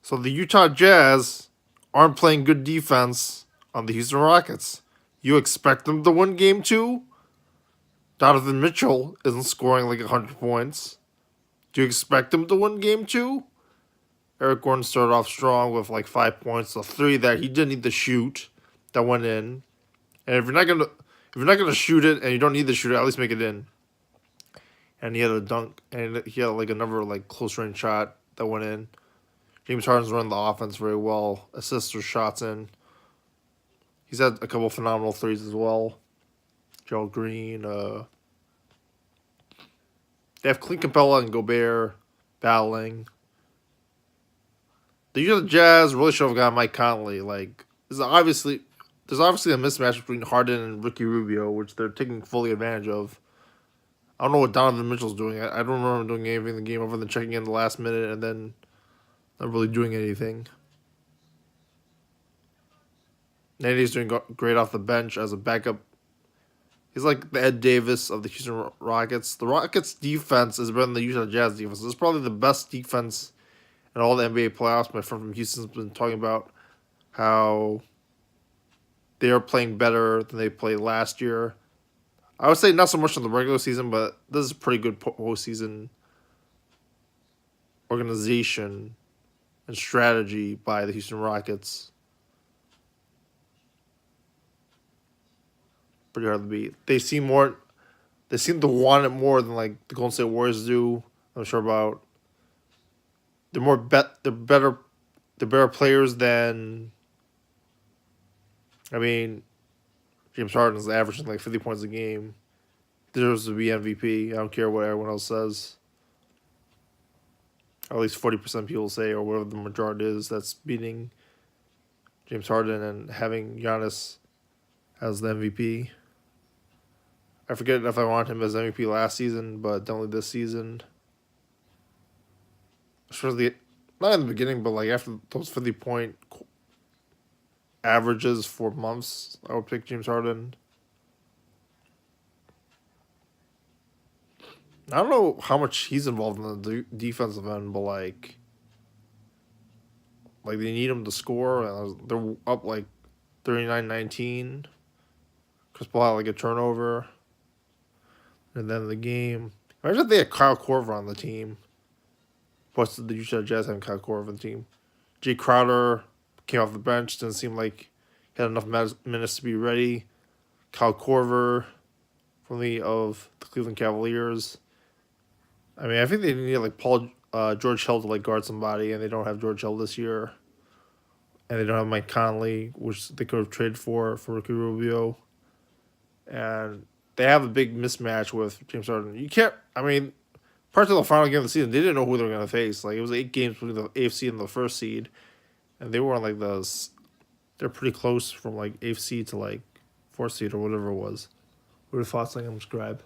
So the Utah Jazz aren't playing good defense on the Houston Rockets. You expect them to win game two? Donovan Mitchell isn't scoring like 100 points. Do you expect them to win game two? Eric Gordon started off strong with like 5 points, a three that he didn't need to shoot that went in. And if you're not gonna shoot it and you don't need to shoot it, at least make it in. And he had a dunk and he had like another like close range shot that went in. James Harden's running the offense very well. Assists or shots in. He's had a couple phenomenal threes as well. Joe Green. They have Clint Capella and Gobert battling. The Utah Jazz really should have got Mike Conley. Like, there's obviously a mismatch between Harden and Ricky Rubio, which they're taking fully advantage of. I don't know what Donovan Mitchell's doing. I don't remember him doing anything in the game other than checking in the last minute and then not really doing anything. Nanny's doing great off the bench as a backup. He's like the Ed Davis of the Houston Rockets. The Rockets' defense is better than the Utah Jazz defense. It's probably the best defense in all the NBA playoffs. My friend from Houston's been talking about how they are playing better than they played last year. I would say not so much in the regular season, but this is a pretty good postseason organization and strategy by the Houston Rockets. Pretty hard to beat. They seem to want it more than like the Golden State Warriors do. I'm sure about. They're better. They're better players than. I mean, James Harden's averaging like 50 points a game. Deserves to be MVP. I don't care what everyone else says. At least 40% people say, or whatever the majority is, that's beating James Harden and having Giannis as the MVP. I forget if I want him as MVP last season, but definitely this season. Especially not in the beginning, but like after those 50-point averages for months, I would pick James Harden. I don't know how much he's involved in the defensive end, but like they need him to score. And they're up like 39-19. Chris Paul had like a turnover. And then the game. Imagine if they had Kyle Korver on the team. Plus the Utah Jazz having Kyle Korver on the team. Jay Crowder came off the bench. Didn't seem like he had enough minutes to be ready. Kyle Korver from the Cleveland Cavaliers. I mean, I think they need like George Hill to like guard somebody, and they don't have George Hill this year. And they don't have Mike Conley, which they could have traded for Ricky Rubio. And they have a big mismatch with James Harden. You can't. I mean, parts of the final game of the season, they didn't know who they were going to face. Like, it was 8 games between the AFC and the first seed, and they were on like they're pretty close from like AFC to like fourth seed or whatever it was. What are your thoughts on him, subscribe?